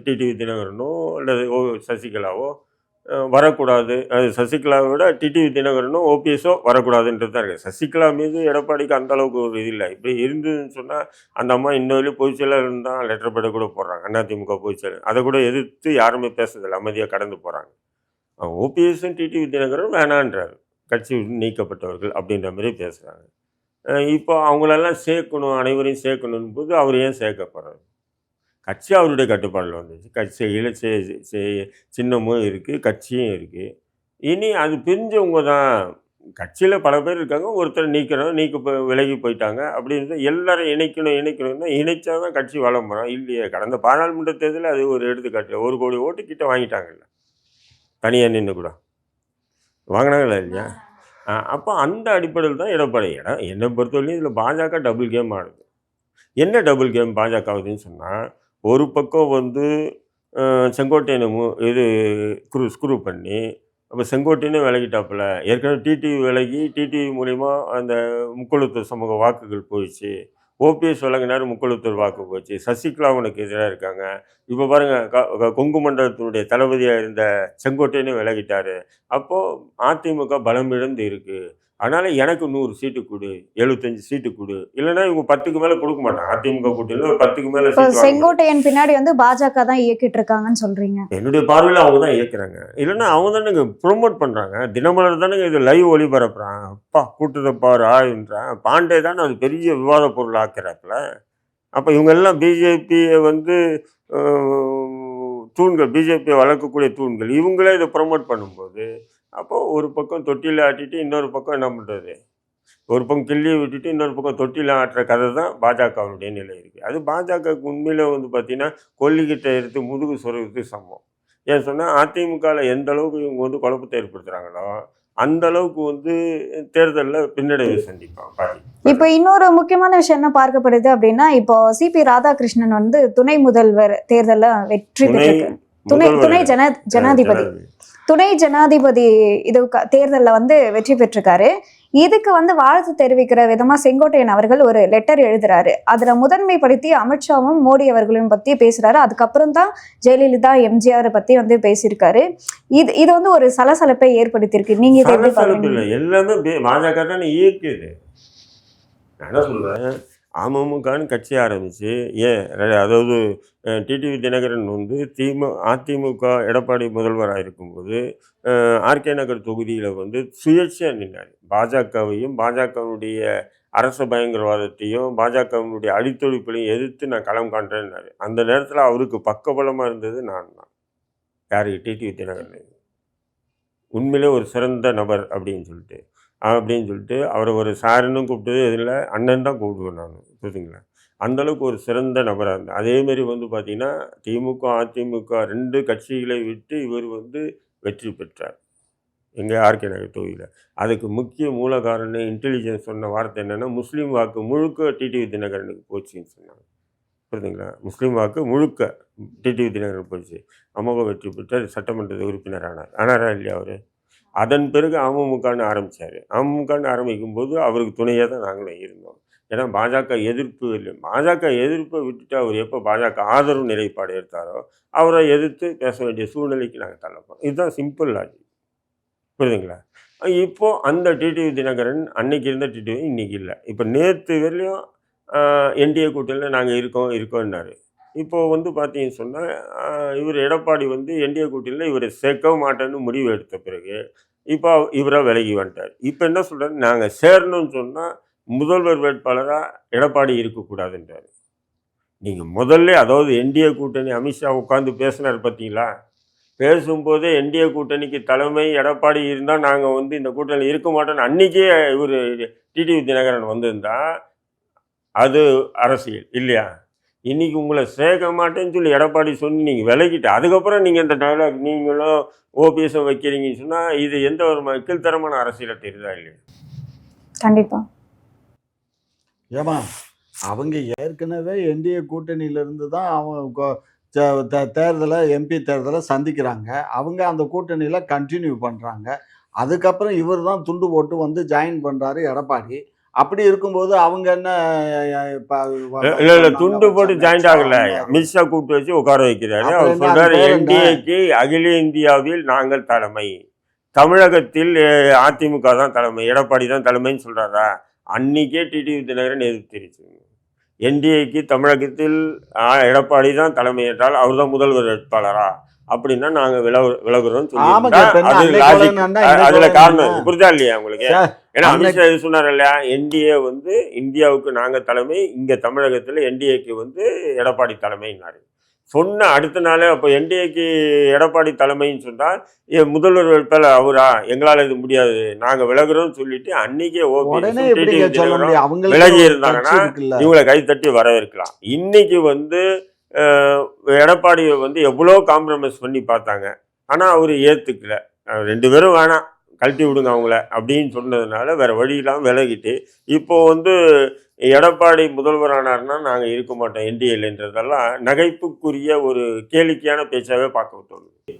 [SPEAKER 1] டிடிவி தினகரனோ அல்லது சசிகலாவோ வரக்கூடாது. அது சசிகலாவை விட டிடிவி தினகரனும் ஓபிஎஸோ வரக்கூடாதுன்றது தான் இருக்குது. சசிகலா மீது எடப்பாடிக்கு அந்த அளவுக்கு ஒரு இது இல்லை. இப்படி இருந்ததுன்னு சொன்னால் அந்த அம்மா இன்னொரு பொதுச் செயலாளர் தான் லெட்டர் பேட கூட போடுறாங்க. அதிமுக பொதுச் செயலாளர் அதை கூட எதிர்த்து யாருமே பேசுறதில்லை, அமைதியாக கடந்து போகிறாங்க. ஓபிஎஸும் டிடிவி தினகரனும் வேணான்றாரு, கட்சி நீக்கப்பட்டவர்கள் அப்படின்ற மாதிரி பேசுகிறாங்க. இப்போ அவங்களெல்லாம் சேர்க்கணும், அனைவரையும் சேர்க்கணும் போது அவர் ஏன் சேர்க்கப்படுறாரு? கட்சி அவருடைய கட்டுப்பாடில் வந்துச்சு. கட்சியில் சின்னமும் இருக்குது, கட்சியும் இருக்குது. இனி அது பிரிஞ்சவங்க தான். கட்சியில் பல பேர் இருக்காங்க, ஒருத்தர் விலகி போயிட்டாங்க அப்படின்னு எல்லாரும் இணைக்கணும்னா இணைச்சா தான் கட்சி வளம் வரும். இல்லையே, கடந்த பாராளுமன்ற தேர்தலில் அது ஒரு எடுத்துக்காட்டு. 1 கோடி ஓட்டு கிட்ட வாங்கிட்டாங்கல்ல, தனியாக நின்று கூட வாங்கினாங்களா இல்லையா? அப்போ அந்த அடிப்படையில் தான் எடப்பாடி என்னை பொறுத்தவரையும் இதில் பாஜக டபுள் கேம் ஆடுது. என்ன டபுள் கேம் பாஜக ஆகுதுன்னு சொன்னால், ஒரு பக்கம் வந்து செங்கோட்டையனை ஸ்க்ரூ பண்ணி, அப்போ செங்கோட்டையனே விலகிட்டாப்புல. ஏற்கனவே டிடிவி மூலிமா அந்த முக்குளத்தூர் சமூக வாக்குகள் போயிடுச்சு. ஓபிஎஸ் விலகினார், முக்குளத்தூர் வாக்கு போச்சு. சசிகலா உனக்கு எதிராக இருக்காங்க. இப்போ பாருங்கள், கொங்கு மண்டலத்தினுடைய தளபதியாக இருந்த செங்கோட்டையனே விலகிட்டார். அப்போது அதிமுக பலம் இழந்து இருக்குது. அதனால் எனக்கு 100 சீட்டு கொடு, 75 சீட்டு கொடு, இல்லைன்னா இவங்க 10க்கு மேலே கொடுக்க மாட்டாங்க. அதிமுக கூட்டணியில் ஒரு 10க்கு மேலே சீட்டு.
[SPEAKER 3] செங்கோட்டையன் பின்னாடி வந்து பாஜக தான் இயக்கிட்டு இருக்காங்கன்னு சொல்றீங்க.
[SPEAKER 1] என்னுடைய பார்வையில் அவங்க தான் இயக்குறாங்க. இல்லைன்னா அவங்க தானே ப்ரொமோட் பண்ணுறாங்க. தினமலர் தானே இது லைவ் ஒளிபரப்புறாங்க. அப்பா கூட்டத்தை பாரு ஆயின்றான். பாண்டே தானே அது பெரிய விவாத பொருள் ஆக்குறாப்புல. அப்போ இவங்க எல்லாம் பிஜேபியை வந்து தூண்கள், பிஜேபியை வளர்க்கக்கூடிய தூண்கள். இவங்களே இதை ப்ரொமோட் பண்ணும்போது அப்போது ஒரு பக்கம் தொட்டியில் ஆட்டிட்டு இன்னொரு பக்கம் என்ன பண்ணுறது? ஒரு பக்கம் கிள்ளியை விட்டுட்டு இன்னொரு பக்கம் தொட்டியில் ஆட்டுற கதை தான் பாஜகவுடைய நிலை இருக்குது. அது பாஜகவுக்கு உண்மையில் வந்து பார்த்திங்கன்னா கொல்லிக்கிட்ட எடுத்து முதுகு சொருகிறது சமம். ஏன் சொன்னால் அதிமுகவில் எந்த அளவுக்கு இவங்க வந்து குழப்பத்தை ஏற்படுத்துகிறாங்களோ அந்த அளவுக்கு வந்து தேர்தலில் பின்னடைவை சந்திப்பாங்க.
[SPEAKER 3] இப்போ இன்னொரு முக்கியமான விஷயம் என்ன பார்க்கப்படுது அப்படின்னா, இப்போ சிபி ராதாகிருஷ்ணன் வந்து துணை முதல்வர் தேர்தலில் வெற்றி பெற்றிருக்காரு. துணை ஜனாதிபதி இது தேர்தலில் வந்து வெற்றி பெற்றிருக்காரு. இதுக்கு வந்து வாழ்த்து தெரிவிக்கிற விதமா செங்கோட்டையன் அவர்கள் ஒரு லெட்டர் எழுதுறாரு. அதுல முதன்மைப்படுத்தி அமித்ஷாவும் மோடி அவர்களையும் பத்தி பேசுறாரு. அதுக்கப்புறம் தான் ஜெயலலிதா, எம்ஜிஆர் பத்தி வந்து பேசியிருக்காரு. இது வந்து ஒரு சலசலப்பை ஏற்படுத்தியிருக்கு. நீங்க இதை எப்படி பாக்குறீங்க?
[SPEAKER 1] எல்லாமே பாஜக தான் இயக்குது. நான் என்ன சொல்றேன், அமமுகன்னு கட்சி ஆரம்பிச்சு அதாவது டிடிவி தினகரன் வந்து அதிமுக எடப்பாடி முதல்வராக இருக்கும்போது ஆர்கே நகர் தொகுதியில் வந்து சுயேட்சையாக நின்றார். பாஜகவையும் பாஜகவுடைய அரச பயங்கரவாதத்தையும் பாஜகவினுடைய அடித்தொழிப்பையும் எதிர்த்து நான் களம் காண்றேன்னாரு. அந்த நேரத்தில் அவருக்கு பக்கபலமாக இருந்தது நான் தான். யார்? டிடிவி தினகரன். உண்மையிலே ஒரு சிறந்த நபர் அப்படின்னு சொல்லிட்டு அவரை ஒரு சாருன்னு கூப்பிட்டது இதில் அண்ணன் தான் கூப்பிடுவேன் நான், புரியுதுங்களா? அந்தளவுக்கு ஒரு சிறந்த நபராக இருந்தது. அதேமாரி வந்து பார்த்திங்கன்னா திமுக அதிமுக 2 கட்சிகளை விட்டு இவர் வந்து வெற்றி பெற்றார் எங்கள் ஆர்கே நகர் தொகுதியில். அதுக்கு முக்கிய மூல காரணம் இன்டெலிஜென்ஸ் சொன்ன வார்த்தை என்னென்னா, முஸ்லீம் வாக்கு முழுக்க டிடிவி தினகரனுக்கு போச்சுன்னு சொன்னாங்க, புரியுதுங்களா? முஸ்லீம் வாக்கு முழுக்க டிடிவி தினகரன் போச்சு. அமோக வெற்றி பெற்றார், சட்டமன்ற உறுப்பினர் ஆனாரா இல்லையா அவர்? அதன் பிறகு அமமுகன்னு ஆரம்பித்தார். அமமுகன்னு ஆரம்பிக்கும்போது அவருக்கு துணையாக தான் நாங்களும் இருந்தோம். ஏன்னா பாஜக எதிர்ப்பு இல்லை. பாஜக எதிர்ப்பை விட்டுட்டு அவர் எப்போ பாஜக ஆதரவு நிலைப்பாடு எடுத்தாரோ அவரை எதிர்த்து பேச வேண்டிய சூழ்நிலைக்கு நாங்கள் தள்ளப்போம். இதுதான் சிம்பிள் லாஜிக், புரியுதுங்களா? இப்போது அந்த டிடிவி தினகரன் அன்னைக்கு இருந்த டிடிவி இன்றைக்கி இல்லை. இப்போ நேற்று வரையிலையும் என்டிஏ கூட்டணியில் நாங்கள் இருக்கோம்னாரு. இப்போது வந்து பார்த்தீங்கன்னு சொன்னால் இவர் எடப்பாடி வந்து என்டிஏ கூட்டணியில் இவரை சேர்க்கவும் மாட்டேன்னு முடிவு எடுத்த பிறகு இப்போ இவராக விலகி வந்துட்டார். இப்போ என்ன சொல்கிறாரு, நாங்கள் சேரணும்னு சொன்னால் முதல்வர் வேட்பாளராக எடப்பாடி இருக்கக்கூடாதுன்றார். நீங்கள் முதல்ல, அதாவது என்டிஏ கூட்டணி அமித்ஷா உட்காந்து பேசினார் பார்த்தீங்களா? பேசும்போதே என்டிஏ கூட்டணிக்கு தலைமை எடப்பாடி இருந்தால் நாங்கள் வந்து இந்த கூட்டணியில் இருக்க மாட்டோம்னு அன்றைக்கே இவர் டிடிவி தினகரன் வந்திருந்தா அது அரசியல் இல்லையா? இன்னைக்கு உங்களை சேர்க்க மாட்டேன்னு சொல்லி எடப்பாடி சொல்லி நீங்கள் விலகிட்டு அதுக்கப்புறம் நீங்கள் இந்த டயலாக் நீங்களும் ஓபிஎஸும் வைக்கிறீங்கன்னு சொன்னால் இது எந்த ஒரு கீழ்த்தரமான அரசியலை தெரியுதா இல்லையா?
[SPEAKER 3] கண்டிப்பா.
[SPEAKER 2] ஏமா அவங்க ஏற்கனவே என்டிஏ கூட்டணியிலிருந்து தான் அவங்க தேர்தலை எம்பி தேர்தலை சந்திக்கிறாங்க. அவங்க அந்த கூட்டணியில் கண்டினியூ பண்ணுறாங்க. அதுக்கப்புறம் இவர் தான் துண்டு போட்டு வந்து ஜாயின் பண்ணுறாரு எடப்பாடி. அப்படி இருக்கும்போது அவங்க என்ன
[SPEAKER 1] இல்லை துண்டு போட்டு ஜாயின்ட் ஆகல. அமித்ஷா கூப்பிட்டு வச்சு உட்கார வைக்கிறாரு. அவர் சொல்றாரு என்டிஏக்கு அகில இந்தியாவில் நாங்கள் தலைமை, தமிழகத்தில் அதிமுக தான் தலைமை, எடப்பாடி தான் தலைமைன்னு சொல்றாரா? அன்னைக்கே டிடிவி தினகரன் எதிர்ப்பு தெரிவிச்சு என்டிஏக்கு தமிழகத்தில் எடப்பாடி தான் தலைமை என்றால் அவர் தான் முதல்வர் வேட்பாளரா அப்படின்னா நாங்க விலகுறோம் அதுல காரணம் புரிதா இல்லையா உங்களுக்கு? ஏன்னா அமித்ஷா இது சொன்னார் இல்லையா, என்டிஏ வந்து இந்தியாவுக்கு நாங்க தலைமை, இங்க தமிழகத்துல என்டிஏக்கு வந்து எடப்பாடி தலைமைன்னாரு. சொன்ன அடுத்த நாளே அப்போ என்டிஏக்கு எடப்பாடி தலைமைன்னு சொன்னால் முதல்வர் வேட்பாளர் அவரா, எங்களால் இது முடியாது நாங்க விலகுறோம்னு சொல்லிட்டு அன்னைக்கே விலகி இருந்தாங்கன்னா இவங்களை கை தட்டி வரவேற்கலாம். இன்னைக்கு வந்து எடப்பாடியை வந்து எவ்வளோ காம்ப்ரமைஸ் பண்ணி பார்த்தாங்க, ஆனால் அவர் ஏற்றுக்கல. 2 பேரும் வேணாம் கழட்டி விடுங்க அவங்கள அப்படின்னு சொன்னதுனால வேற வழி இல்லாமல் விலகிட்டு இப்போ வந்து எடப்பாடி முதல்வரானார்னா நாங்கள் இருக்க மாட்டோம் என்டிஏன்றதெல்லாம் நகைப்புக்குரிய ஒரு கேளிக்கையான பேச்சாவே பார்க்க தோணுது.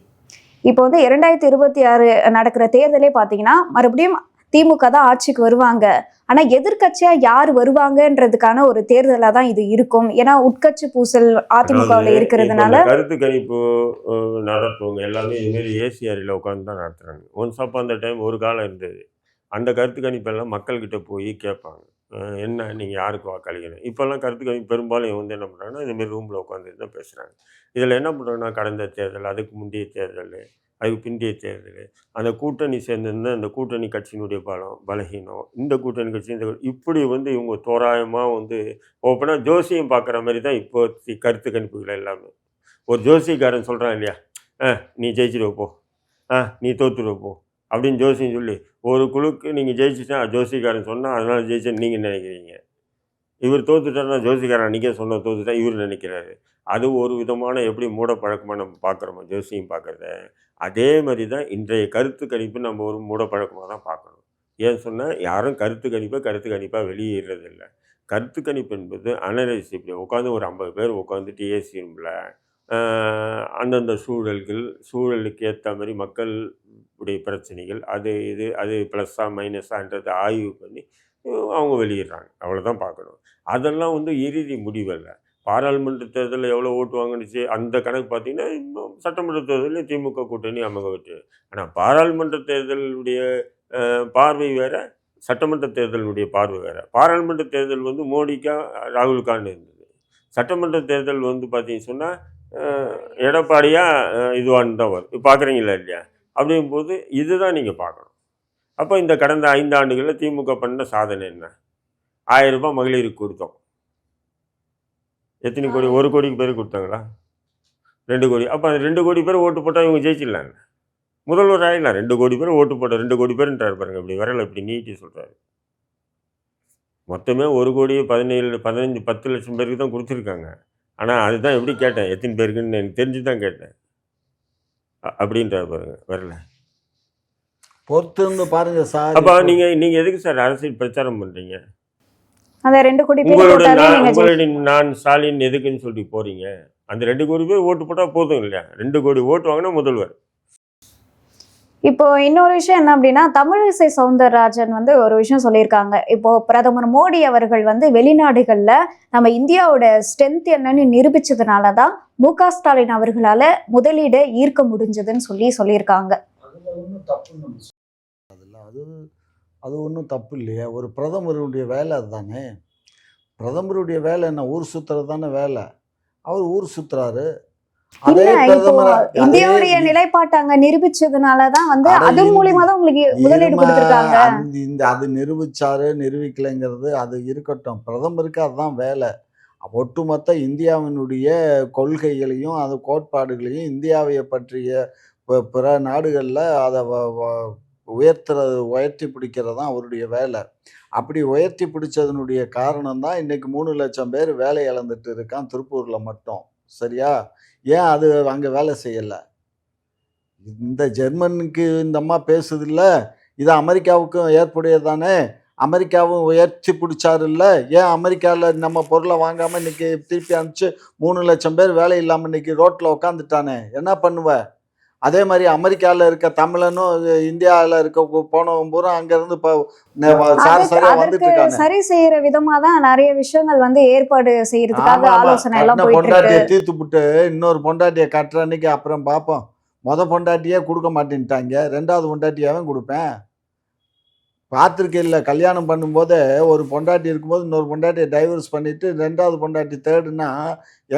[SPEAKER 3] இப்போ வந்து 2026 நடக்கிற தேர்தலே பார்த்தீங்கன்னா மறுபடியும் திமுக தான் ஆட்சிக்கு வருவாங்க. ஆனா எதிர்கட்சியா யார் வருவாங்கன்றதுக்கான ஒரு தேர்தலா தான் இது இருக்கும். ஏன்னா உட்கட்சி பூசல் அதிமுகவில் இருக்கிறதுனால
[SPEAKER 1] கருத்து கணிப்பு நடத்துவங்க எல்லாமே இதுமாரி ஏசிஆரில் உட்காந்து தான் நடத்துறாங்க. ஒன்ஸ் அப்போ அந்த டைம் ஒரு காலம் இருந்தது. அந்த கருத்து கணிப்பெல்லாம் மக்கள்கிட்ட போய் கேட்பாங்க, என்ன நீங்கள் யாருக்கு வாக்களிக்கணும். இப்போல்லாம் கருத்து கணிப்பு பெரும்பாலும் வந்து என்ன பண்ணுறாங்கன்னா இதுமாரி ரூமில் உட்காந்துட்டு தான் பேசுகிறாங்க. இதில் என்ன பண்ணுறாங்கன்னா கடந்த தேர்தல், அதுக்கு முந்தைய தேர்தல், அதுக்கு பிந்தைய தேர்தல், அந்த கூட்டணி சேர்ந்திருந்த அந்த கூட்டணி கட்சியினுடைய பலகீனம், இந்த கூட்டணி கட்சி இப்படி வந்து இவங்க தோராயமாக வந்து ஓப்பனாக ஜோசியம் பார்க்குற மாதிரி தான் இப்போ கருத்து கணிப்புகள் எல்லாமே. ஒரு ஜோசியக்காரன் சொல்கிறான் இல்லையா, நீ ஜெயிச்சுட்டு போ, நீ தோற்றுட்டு போ அப்படின்னு ஜோசியம் சொல்லி ஒரு குழுக்கு நீங்கள் ஜெயிச்சுட்டா ஜோசியக்காரன் சொன்னால் அதனால் ஜெயிச்சேன்னு நீங்கள் நினைக்கிறீங்க. இவர் தோத்துட்டார்னா ஜோசியக்காரன் அன்றைக்கே சொன்ன தோத்துட்டா இவர் நினைக்கிறாரு. அது ஒரு விதமான எப்படி மூட பழக்கமாக நம்ம பார்க்குறோமோ ஜோசியம் பார்க்குறத, அதே மாதிரி தான் இன்றைய கருத்து கணிப்பு நம்ம ஒரு மூட பழக்கமாக தான் பார்க்கணும். ஏன்னு சொன்னால் யாரும் கருத்து கணிப்பாக வெளியிடுறதில்லை. கருத்து கணிப்பு என்பது அனலைஸ், இப்படி உட்காந்து ஒரு 50 பேர் உட்காந்துட்டு ஏசி ரூமில் அந்தந்த சூழலுக்கு ஏற்ற மாதிரி மக்களுடைய பிரச்சனைகள் அது ப்ளஸ்ஸா மைனஸான்றதை ஆய்வு பண்ணி அவங்க வெளியிடுறாங்க. அவ்வளோதான் பார்க்கணும். அதெல்லாம் வந்து இறுதி முடிவல்ல. பாராளுமன்ற தேர்தலில் எவ்வளோ ஓட்டு வாங்கினுச்சு அந்த கணக்கு பார்த்தீங்கன்னா இன்னும் சட்டமன்ற தேர்தலில் திமுக கூட்டணி அமக வெற்றி. ஆனால் பாராளுமன்ற தேர்தலுடைய பார்வை வேறு, சட்டமன்ற தேர்தலுடைய பார்வை வேறு. பாராளுமன்ற தேர்தல் வந்து மோடிக்கா ராகுல்கான்னு இருந்தது. சட்டமன்ற தேர்தல் வந்து பார்த்தீங்கன்னு சொன்னால் எடப்பாடியா இதுவான்னு தான் வரும். பார்க்குறீங்களா இல்லையா? அப்படிங்கும்போது இதுதான் நீங்கள் பார்க்கணும். அப்போ இந்த கடந்த 5 ஆண்டுகளில் திமுக பண்ண சாதனை என்ன? 1000 ரூபாய் மகளிருக்கு கொடுத்தோம். எத்தனை கோடி? 1 கோடிக்கு பேர் கொடுத்தாங்களா? 2 கோடி. அப்போ அந்த 2 கோடி பேர் ஓட்டு போட்டால் இவங்க ஜெயிச்சிடலாங்க, முதல்வர் ஆகிடலாம். 2 கோடி பேர் ஓட்டு போட்ட 2 கோடி பேருன்றார் பாருங்க. இப்படி வரல, இப்படி நீட்டி சொல்கிறாரு. மொத்தமே 1 கோடி 17 15 10 லட்சம் பேருக்கு தான் கொடுத்துருக்காங்க. ஆனால் அதுதான் எப்படி கேட்டேன், எத்தனை பேருக்குன்னு எனக்கு தெரிஞ்சு தான் கேட்டேன் அப்படின்றார் பாருங்க. வரல,
[SPEAKER 2] பொறுத்து இருந்து பாருங்க சார்.
[SPEAKER 1] அப்போ நீங்கள் எதுக்கு சார் அரசியல் பிரச்சாரம் பண்ணுறீங்க?
[SPEAKER 3] அந்த 2 கோடி
[SPEAKER 1] உங்களுடைய நான் ஸ்டாலின் எதுக்குன்னு சொல்லி போறீங்க? அந்த 2 கோடி பேர் ஓட்டு போட்டால் போதும் இல்லையா? 2 கோடி ஓட்டு வாங்கினா முதல்வர்.
[SPEAKER 3] இப்போ இன்னொரு விஷயம் என்ன அப்படின்னா, தமிழிசை சவுந்தரராஜன் வந்து ஒரு விஷயம் சொல்லியிருக்காங்க. இப்போ பிரதமர் மோடி அவர்கள் வந்து வெளிநாடுகள்ல நம்ம இந்தியாவோட ஸ்ட்ரென்த் என்னன்னு நிரூபிச்சதுனால தான் மு.க. ஸ்டாலின் அவர்களால முதலீடு ஈர்க்க முடிஞ்சதுன்னு சொல்லியிருக்காங்க.
[SPEAKER 2] அது ஒன்றும் தப்பு இல்லையா? ஒரு பிரதமருடைய வேலை அதுதானே. பிரதமருடைய வேலை என்ன? ஊர் சுற்றுறது தானே வேலை. அவர் ஊர் சுற்றுறாரு.
[SPEAKER 3] இந்தியாவுடைய நிலைப்பாட்டை அங்க நிரூபிச்சதுனாலதான் வந்து அது மூலியமா தான் உங்களுக்கு முதலீடு கொடுத்திருக்காங்க.
[SPEAKER 2] அது நிரூபிக்கலைங்கிறது அது இருக்கட்டும். பிரதமருக்கு அதுதான் வேலை. ஒட்டுமொத்த இந்தியாவினுடைய கொள்கைகளையும் அது கோட்பாடுகளையும் இந்தியாவை பற்றிய பிற நாடுகளில் அதை உயர்த்தி பிடிக்கிறது தான் அவருடைய வேலை. அப்படி உயர்த்தி பிடிச்சதனுடைய காரணம் தான் இன்னைக்கு 3,00,000 பேர் வேலை இழந்துட்டு இருக்கான் திருப்பூரில் மட்டும். சரியா? ஏன் அது அங்கே வேலை செய்யலை? இந்த ஜெர்மனுக்கு இந்த அம்மா பேசுதில்ல, இது அமெரிக்காவுக்கும் ஏற்புடையது தானே. அமெரிக்காவும் உயர்த்தி பிடிச்சாருல்ல, ஏன் அமெரிக்காவில் நம்ம பொருளை வாங்காமல் இன்னைக்கு திருப்பி அனுப்பிச்சு 3,00,000 பேர் வேலை இல்லாமல் இன்னைக்கு ரோட்டில் உட்காந்துட்டானே, என்ன பண்ணுவ? அதே மாதிரி அமெரிக்காவில் இருக்க தமிழனும் இந்தியாவில் இருக்க போனவன் பூரா அங்கேருந்து இப்போ சரியா வந்துட்டு இருக்காங்க.
[SPEAKER 3] சரி செய்யற விதமா தான் நிறைய விஷயங்கள் வந்து ஏற்பாடு செய்யறதுக்காக ஆலோசனை எல்லாம் போயிட்டு
[SPEAKER 2] பொண்டாட்டியை
[SPEAKER 3] இருக்கு.
[SPEAKER 2] தீர்த்து விட்டு இன்னொரு பொண்டாட்டியை கட்டுற அன்னைக்கு அப்புறம் பார்ப்போம். பொண்டாட்டியே கொடுக்க மாட்டேன்ட்டாங்க, 2வது பொண்டாட்டியாவே கொடுப்பேன். பார்த்துருக்கேன். கல்யாணம் பண்ணும்போது ஒரு பொண்டாட்டி இருக்கும்போது இன்னொரு பொண்டாட்டியை டைவர்ஸ் பண்ணிட்டு 2வது பொண்டாட்டி தேடுனா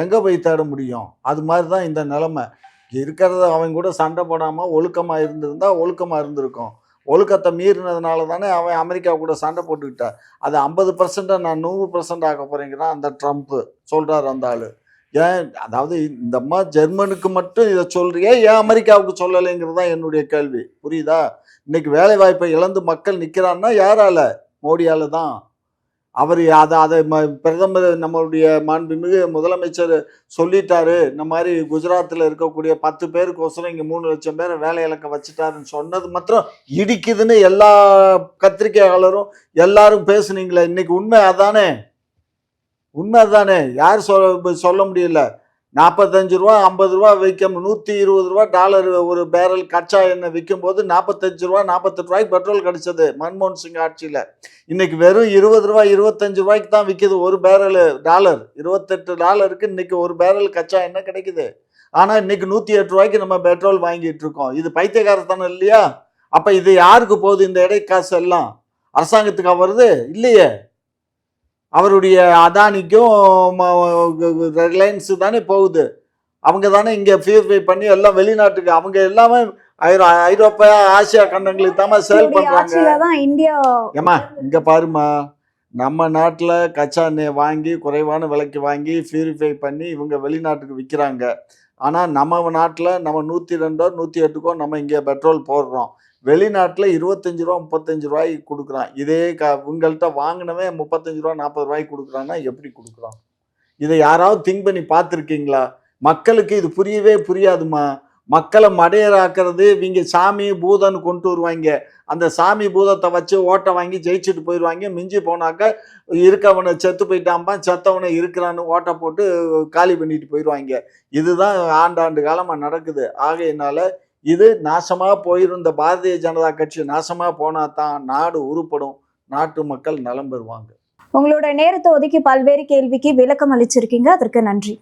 [SPEAKER 2] எங்கே போய் தேட முடியும்? அது மாதிரி தான் இந்த நிலைமை இருக்கிறத. அவன் கூட சண்டை போடாமல் ஒழுக்கமாக இருந்திருந்தா ஒழுக்கமாக இருந்திருக்கும். ஒழுக்கத்தை மீறினதுனால தானே அவன் அமெரிக்கா கூட சண்டை போட்டுக்கிட்டான். அது 50% நான் 100% ஆக்க போகிறேங்கிறான் அந்த ட்ரம்ப்பு சொல்கிறார் அந்த ஆள். ஏன் அதாவது இந்த அம்மா ஜெர்மனுக்கு மட்டும் இதை சொல்றியே, ஏன் அமெரிக்காவுக்கு சொல்லலைங்கிறது தான் என்னுடைய கேள்வி. புரியுதா? இன்னைக்கு வேலை வாய்ப்பை இழந்து மக்கள் நிற்கிறான்னா யாரால? மோடியால் தான். அவர் அதை பிரதமர் நம்மளுடைய மாண்புமிகு முதலமைச்சர் சொல்லிட்டாரு, இந்த மாதிரி குஜராத்தில் இருக்கக்கூடிய 10 பேருக்கோசரம் இங்கே 3,00,000 பேரை வேலை இழக்க வச்சுட்டாருன்னு சொன்னது மாத்திரம் இடிக்குதுன்னு எல்லா பத்திரிகையாளரும் எல்லாரும் பேசுனீங்களே. இன்னைக்கு உண்மை அதானே? உண்மை தானே? யார் சொல்ல முடியல. 45 ரூபா 50 ரூபா விற்கும், 120 ரூபா டாலர் ஒரு பேரல் கச்சா எண்ணெய் விற்கும் போது 45 ரூபா 48 ரூபாய்க்கு பெட்ரோல் கிடைச்சது மன்மோகன் சிங் ஆட்சியில். இன்னைக்கு வெறும் 20 ரூபா 25 ரூபாய்க்கு தான் விற்கிது ஒரு பேரல் டாலர். $28 இன்னைக்கு ஒரு பேரல் கச்சா எண்ணெய் கிடைக்குது. ஆனால் இன்னைக்கு 108 ரூபாய்க்கு நம்ம பெட்ரோல் வாங்கிட்டு இருக்கோம். இது பைத்தியக்காரத்தனம் இல்லையா? அப்போ இது யாருக்கு போகுது இந்த இடை காசு எல்லாம்? அரசாங்கத்துக்கு வருது இல்லையே. அவருடைய அதானிக்கும் ரிலையன்ஸு தானே போகுது. அவங்க தானே இங்கே பியூரிஃபை பண்ணி எல்லாம் வெளிநாட்டுக்கு, அவங்க எல்லாமே ஐரோப்பா ஆசியா கண்டங்களுக்கு தான் சேல் பண்ணுறாங்க. ஏமா இங்கே பாருமா, நம்ம நாட்டில் கச்சா எண்ணெய் வாங்கி குறைவான விலைக்கு வாங்கி பியூரிஃபை பண்ணி இவங்க வெளிநாட்டுக்கு விற்கிறாங்க. ஆனால் நம்ம நாட்டில் நம்ம 102 108 நம்ம இங்கே பெட்ரோல் போடுறோம். வெளிநாட்டில் 25 ரூபா 35 ரூபாய்க்கு கொடுக்குறான். இதே உங்கள்கிட்ட வாங்கினவே 35 ரூபா 40 ரூபாய்க்கு கொடுக்குறான்னா எப்படி கொடுக்குறான்? இதை யாராவது திங்க் பண்ணி பார்த்துருக்கீங்களா? மக்களுக்கு இது புரியவே புரியாதுமா. மக்களை மடையராக்கிறது இவங்க சாமி பூதன்னு கொண்டு வருவாங்க. அந்த சாமி பூதத்தை வச்சு ஓட்டை வாங்கி ஜெயிச்சுட்டு போயிடுவாங்க. மிஞ்சி போனாக்க இருக்கவனை செத்து போயிட்டாம்பா, செத்தவனை இருக்கிறான்னு ஓட்டை போட்டு காலி பண்ணிட்டு போயிடுவாங்க. இதுதான் ஆண்டாண்டு காலமாக நடக்குது. ஆகையினால இது நாசமாக போயிடும். இந்த பாரதிய ஜனதா கட்சி நாசமாக போனால் தான் நாடு உருப்படும், நாட்டு மக்கள் நலம் பெறுவாங்க.
[SPEAKER 3] உங்களோட நேரத்தை ஒதுக்கி பல்வேறு கேள்விக்கு விளக்கம் அளிச்சிருக்கீங்க, அதற்கு நன்றி.